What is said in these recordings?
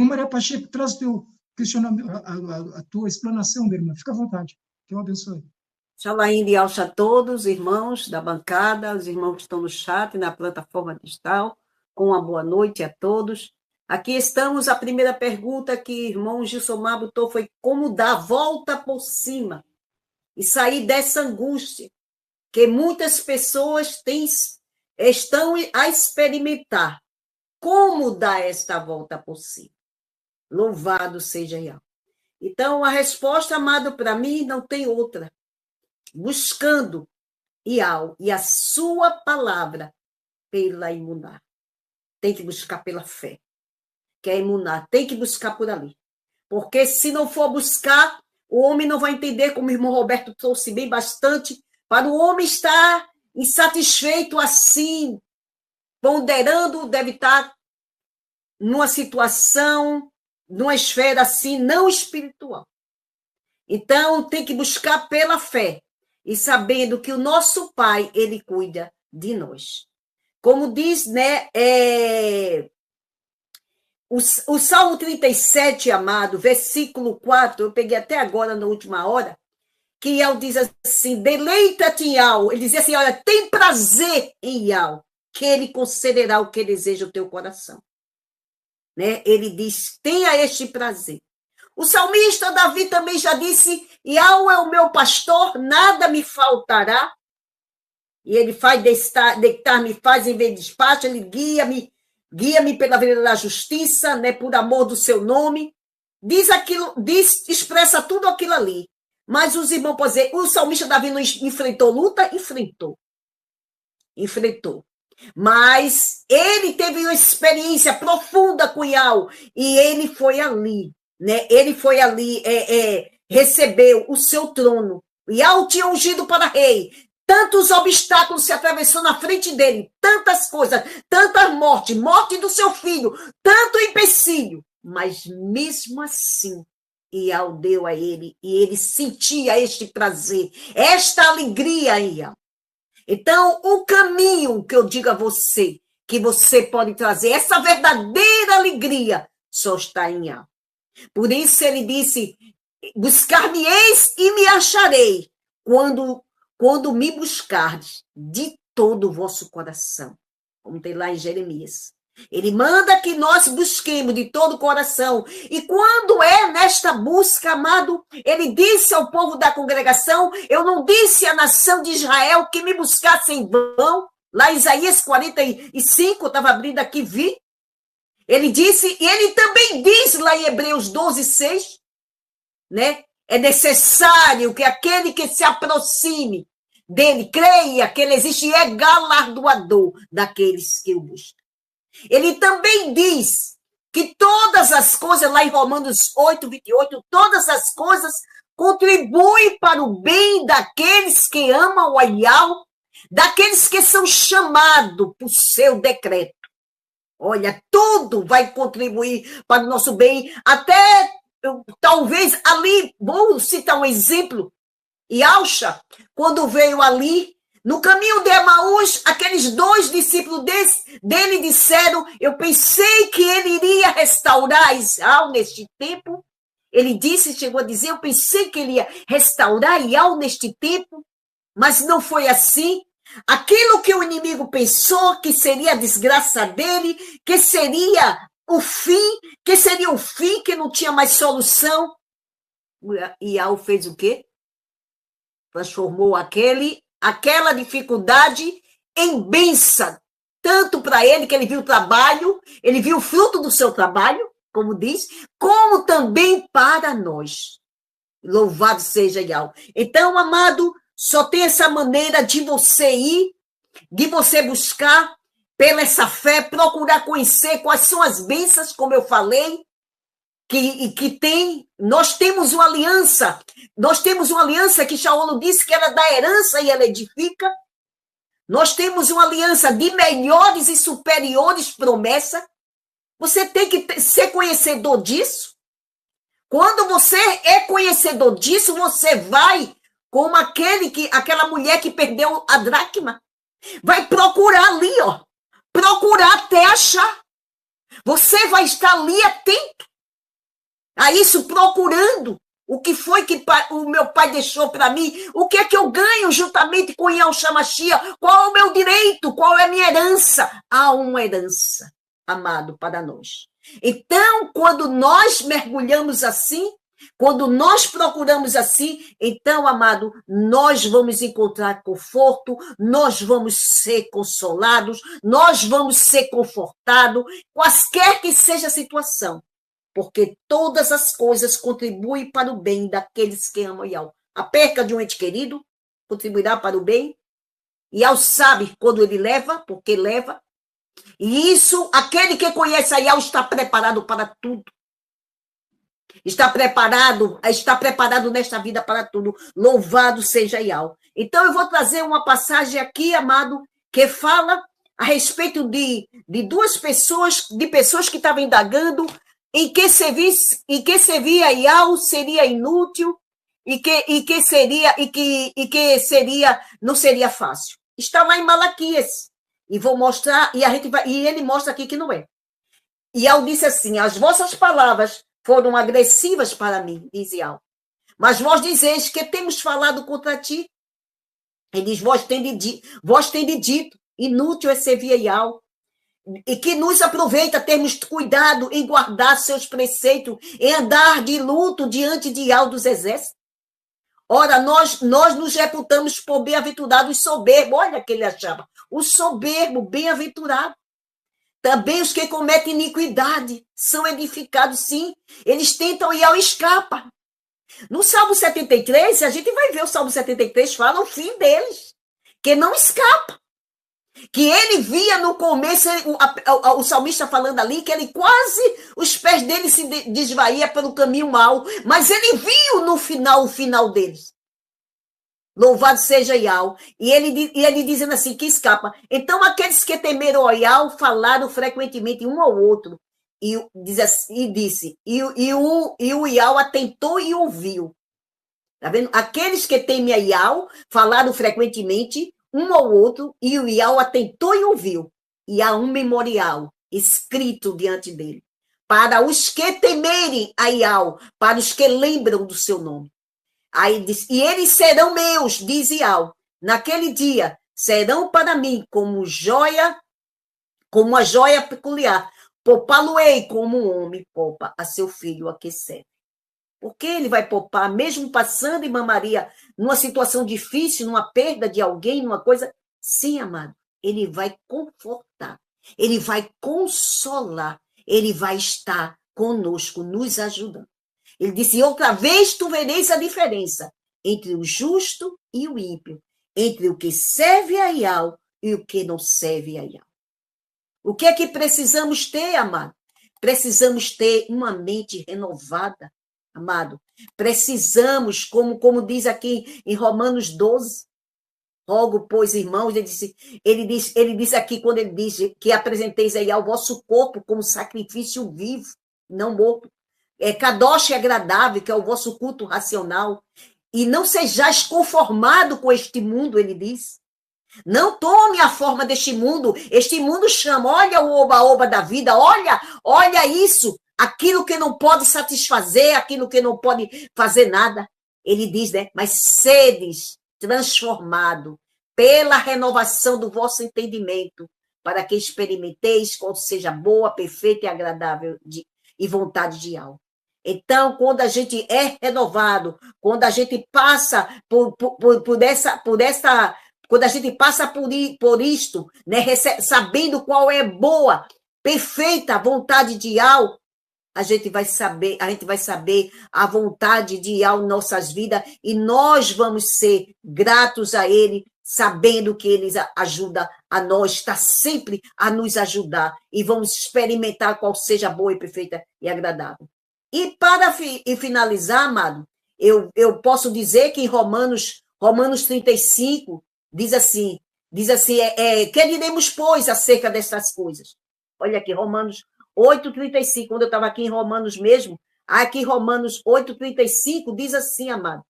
Irmã Maria Pacheco, traz o teu questionamento, a tua explanação, minha irmã. Fica à vontade. Que eu abençoe. Shalaim de Alcha a todos, irmãos da bancada, os irmãos que estão no chat, na plataforma digital, com uma boa noite a todos. Aqui estamos, a primeira pergunta que o irmão Gilsomar botou foi como dar a volta por cima e sair dessa angústia que muitas pessoas estão a experimentar. Como dar esta volta por cima? Louvado seja Yahweh. Então, a resposta, amado, para mim, não tem outra. Buscando Yahweh e a sua palavra pela imunar. Tem que buscar pela fé. Quer imunar, tem que buscar por ali. Porque se não for buscar, o homem não vai entender, como o irmão Roberto trouxe bem bastante, para o homem estar insatisfeito assim, ponderando, deve estar numa situação, numa esfera assim, não espiritual. Então, tem que buscar pela fé e sabendo que o nosso Pai, ele cuida de nós. Como diz, né, o Salmo 37, amado, versículo 4, eu peguei até agora, na última hora, que Yahweh diz assim, deleita-te em Yahweh. Ele dizia assim, olha, tem prazer em Yahweh, que ele concederá o que deseja o teu coração. Né? Ele diz, tenha este prazer. O salmista Davi também já disse, Yahweh é o meu pastor, nada me faltará. E ele faz deitar-me, faz em vez de despacho, ele guia-me pela vereda da justiça, né, por amor do seu nome. Expressa tudo aquilo ali. Mas os irmãos podem dizer, o salmista Davi não enfrentou luta? Enfrentou. Mas ele teve uma experiência profunda com Yahweh, e ele foi ali, né? Ele foi ali, recebeu o seu trono. Yahweh tinha ungido para rei. Tantos obstáculos se atravessou na frente dele, tantas coisas, tanta morte do seu filho, tanto empecilho. Mas mesmo assim, Yahweh deu a ele, e ele sentia este prazer, esta alegria em Yahweh. Então, o caminho que eu digo a você, que você pode trazer, essa verdadeira alegria, só está em Yahweh. Por isso ele disse, buscar-me-eis e me acharei, quando me buscardes de todo o vosso coração. Como tem lá em Jeremias. Ele manda que nós busquemos de todo o coração. E quando é nesta busca, amado, ele disse ao povo da congregação, eu não disse à nação de Israel que me buscasse em vão. Lá em Isaías 45, eu estava abrindo aqui, vi. Ele disse, e ele também diz lá em Hebreus 12, 6, né? É necessário que aquele que se aproxime dele, creia que ele existe e é galardoador daqueles que o buscam. Ele também diz que todas as coisas, lá em Romanos 8, 28, todas as coisas contribuem para o bem daqueles que amam o Yahweh, daqueles que são chamados por seu decreto. Olha, tudo vai contribuir para o nosso bem, até talvez ali, vou citar um exemplo, Yalcha, quando veio ali, no caminho de Emaús, aqueles 2 discípulos dele disseram, eu pensei que ele iria restaurar Israel neste tempo. Ele disse, chegou a dizer, eu pensei que ele ia restaurar Israel neste tempo, mas não foi assim. Aquilo que o inimigo pensou que seria a desgraça dele, que seria o fim, que não tinha mais solução. Israel fez o quê? Transformou aquela dificuldade em bênção, tanto para ele, que ele viu o trabalho, ele viu o fruto do seu trabalho, como diz, como também para nós. Louvado seja Yahweh. Então, amado, só tem essa maneira de você ir, de você buscar, pela essa fé, procurar conhecer quais são as bênçãos, como eu falei, que tem, nós temos uma aliança que Shaul disse que era da herança e ela edifica. Nós temos uma aliança de melhores e superiores promessas. Você tem que ser conhecedor disso. Quando você é conhecedor disso, você vai como aquela mulher que perdeu a dracma. Vai procurar ali, ó. Procurar até achar. Você vai estar ali atento. a isso procurando o que foi que o meu pai deixou para mim, o que é que eu ganho juntamente com Yahushua Mashiach, qual é o meu direito, qual é a minha herança? Há uma herança, amado, para nós. Então, quando nós mergulhamos assim, quando nós procuramos assim, então, amado, nós vamos encontrar conforto, nós vamos ser consolados, nós vamos ser confortados, quaisquer que seja a situação, porque todas as coisas contribuem para o bem daqueles que amam Yahweh. A perca de um ente querido contribuirá para o bem, e Yahweh sabe quando ele leva, porque leva, e isso, aquele que conhece a Yahweh está preparado para tudo. Está preparado nesta vida para tudo. Louvado seja Yahweh. Então, eu vou trazer uma passagem aqui, amado, que fala a respeito de duas pessoas, de pessoas que estavam indagando em que servia Yahweh seria inútil e que seria não seria fácil. Está lá em Malaquias. E vou mostrar, e ele mostra aqui que não é. E Yahweh disse assim: as vossas palavras foram agressivas para mim, diz Yahweh. Mas vós dizeis que temos falado contra ti. Ele diz: vós tendes dito, inútil é servir a Yahweh. E que nos aproveita termos cuidado em guardar seus preceitos, em andar de luto diante de Yahweh dos exércitos. Ora, nós nos reputamos por bem-aventurados soberbos. Olha que ele achava. O soberbo, bem-aventurado. Também os que cometem iniquidade são edificados, sim. Eles tentam e Yahweh escapa. No Salmo 73, a gente vai ver o Salmo 73, fala o fim deles, que não escapa. Que ele via no começo, o salmista falando ali, que ele quase, os pés dele se desvaía pelo caminho mau, mas ele viu no final o final deles. Louvado seja Yahweh. E ele dizendo assim, que escapa. Então, aqueles que temeram a Yahweh falaram frequentemente um ao outro. E o Yahweh atentou e ouviu. Tá vendo? Aqueles que temem a Yahweh falaram frequentemente um ao outro, e o Yahweh atentou e ouviu. E há um memorial escrito diante dele. Para os que temerem a Yahweh, para os que lembram do seu nome. Aí diz, e eles serão meus, diz Yahweh, naquele dia, serão para mim como uma joia peculiar. Poupá-lo-ei como um homem poupa a seu filho a que serve. Porque ele vai poupar, mesmo passando em Maria, numa situação difícil, numa perda de alguém, numa coisa. Sim, amado, ele vai confortar, ele vai consolar, ele vai estar conosco, nos ajudando. Ele disse, outra vez tu vereis a diferença entre o justo e o ímpio, entre o que serve a Yahweh e o que não serve a Yahweh. O que é que precisamos ter, amado? Precisamos ter uma mente renovada, amado. Precisamos, como diz aqui em Romanos 12, rogo, pois, irmãos, ele disse aqui, quando ele diz que apresenteis aí ao vosso corpo como sacrifício vivo, não morto, kadosh agradável, que é o vosso culto racional, e não sejais conformado com este mundo, ele diz. Não tome a forma deste mundo. Este mundo chama, olha o oba-oba da vida, olha isso, aquilo que não pode satisfazer, aquilo que não pode fazer nada. Ele diz, né? Mas sedes transformado pela renovação do vosso entendimento, para que experimenteis qual seja boa, perfeita e agradável e vontade de Yahweh. Então, quando a gente é renovado, quando a gente passa quando a gente passa por isto, né, sabendo qual é boa, perfeita a vontade de Yahweh, a gente vai saber a vontade de Yahweh em nossas vidas e nós vamos ser gratos a Ele, sabendo que Ele ajuda a nós, está sempre a nos ajudar e vamos experimentar qual seja boa e perfeita e agradável. E para finalizar, amado, eu posso dizer que em Romanos 35, diz assim, que diremos, pois, acerca destas coisas? Olha aqui, Romanos 8,35, quando eu estava aqui em Romanos mesmo, aqui Romanos 8,35, diz assim, amado.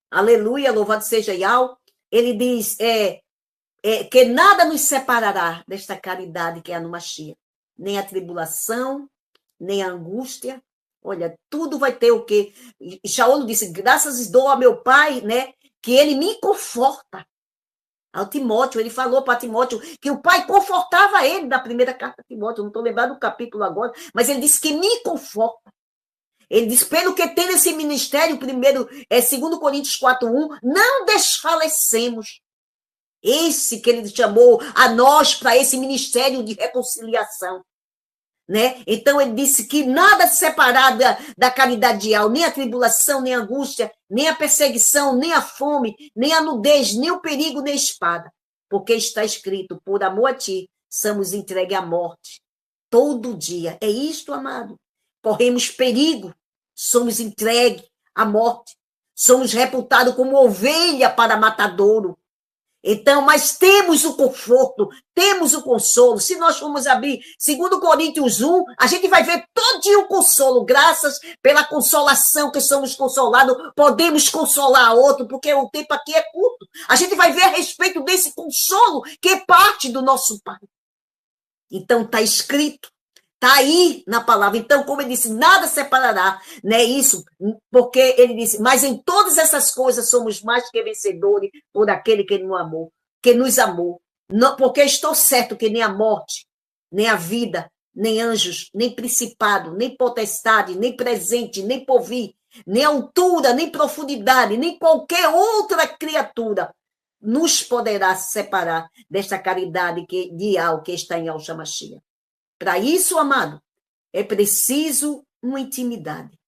Aleluia, louvado seja Yahweh. Ele diz que nada nos separará desta caridade que há no Mashiach, nem a tribulação, nem a angústia, Olha, tudo vai ter o quê? E Shaul disse, graças dou a meu pai, né, que ele me conforta. Ao Timóteo, ele falou para Timóteo que o pai confortava ele na primeira carta a Timóteo, não estou lembrando do capítulo agora, mas ele disse que me conforta. Ele diz, pelo que tem nesse ministério, primeiro, 2 Coríntios 4:1, não desfalecemos. Esse que ele chamou a nós para esse ministério de reconciliação. Né? Então ele disse que nada se separar da caridade de Al, nem a tribulação, nem a angústia, nem a perseguição, nem a fome, nem a nudez, nem o perigo, nem a espada. Porque está escrito, por amor a ti, somos entregues à morte todo dia. É isto, amado. Corremos perigo, somos entregues à morte, somos reputados como ovelha para matadouro. Então, mas temos o conforto, temos o consolo. Se nós formos abrir 2 Coríntios 1, a gente vai ver todo o consolo, graças pela consolação que somos consolados, podemos consolar outro, porque o tempo aqui é curto. A gente vai ver a respeito desse consolo, que é parte do nosso Pai. Então, está escrito, está aí na palavra. Então, como ele disse, nada separará, né? Isso, porque ele disse, mas em todas essas coisas somos mais que vencedores por aquele que nos amou. Não, porque estou certo que nem a morte, nem a vida, nem anjos, nem principado, nem potestade, nem presente, nem porvir, nem altura, nem profundidade, nem qualquer outra criatura nos poderá separar desta caridade de Al que está em Yahshua Mashiach. Para isso, amado, é preciso uma intimidade.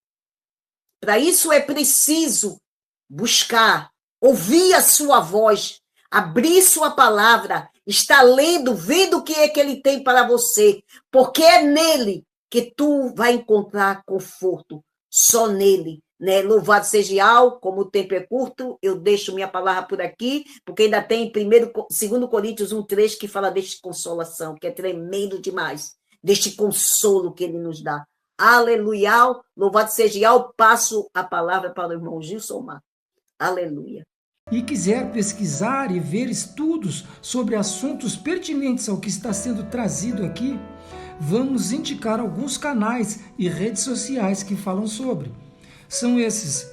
Para isso é preciso buscar, ouvir a sua voz, abrir sua palavra, estar lendo, vendo o que é que ele tem para você, porque é nele que tu vai encontrar conforto, só nele. Né? Louvado seja Al, como o tempo é curto, eu deixo minha palavra por aqui, porque ainda tem 2 Coríntios 1:3 que fala deste consolação, que é tremendo demais. Deste consolo que ele nos dá. Aleluia, louvado seja Al, passo a palavra para o irmão Gilson Mar. Aleluia. E quiser pesquisar e ver estudos sobre assuntos pertinentes ao que está sendo trazido aqui, vamos indicar alguns canais e redes sociais que falam sobre. São esses: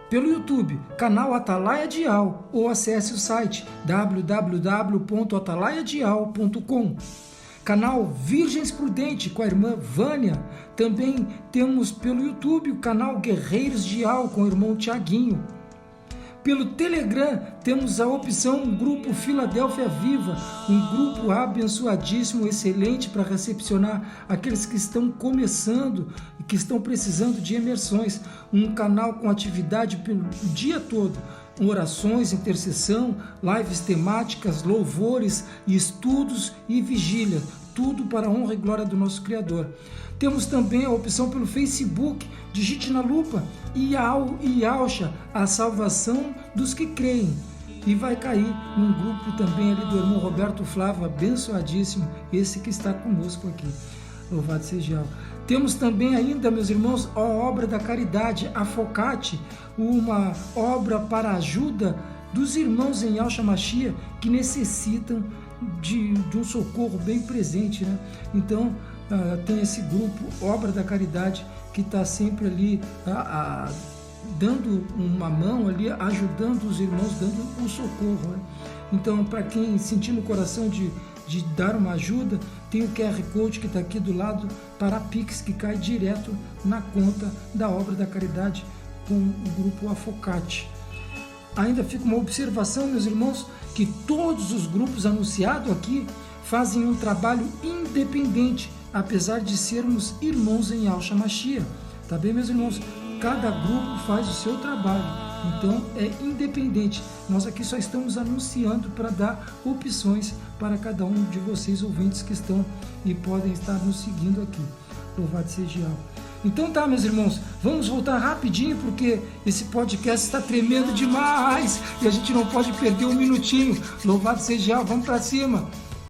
pelo YouTube, canal Atalaia de Al, ou acesse o site www.atalaiadeal.com. Canal Virgens Prudente com a irmã Vânia. Também temos pelo YouTube o canal Guerreiros de Al com o irmão Tiaguinho. Pelo Telegram temos a opção Grupo Filadélfia Viva, um grupo abençoadíssimo, excelente para recepcionar aqueles que estão começando e que estão precisando de imersões. Um canal com atividade pelo dia todo. Orações, intercessão, lives temáticas, louvores, estudos e vigília. Tudo para a honra e glória do nosso Criador. Temos também a opção pelo Facebook, digite na lupa, Ial e Yahshua, a salvação dos que creem. E vai cair num grupo também ali do irmão Roberto Flávio, abençoadíssimo, esse que está conosco aqui. Louvado seja Yahweh. Temos também ainda, meus irmãos, a obra da caridade, a Focate, uma obra para a ajuda dos irmãos em Yahshua Mashiach que necessitam de um socorro bem presente, né? Então, tem esse grupo, Obra da Caridade, que está sempre ali dando uma mão ali, ajudando os irmãos, dando um socorro, né? Então, para quem sentir no coração de dar uma ajuda, tem o QR Code que está aqui do lado para a Pix, que cai direto na conta da Obra da Caridade com o grupo Afocate. Ainda fica uma observação, meus irmãos, que todos os grupos anunciados aqui fazem um trabalho independente, apesar de sermos irmãos em Yahshua Mashiach. Tá bem, meus irmãos? Cada grupo faz o seu trabalho, então é independente. Nós aqui só estamos anunciando para dar opções para cada um de vocês, ouvintes que estão e podem estar nos seguindo aqui. Louvado seja Yahweh. Então tá, meus irmãos, vamos voltar rapidinho, porque esse podcast está tremendo demais e a gente não pode perder um minutinho. Louvado seja Yahweh, vamos para cima.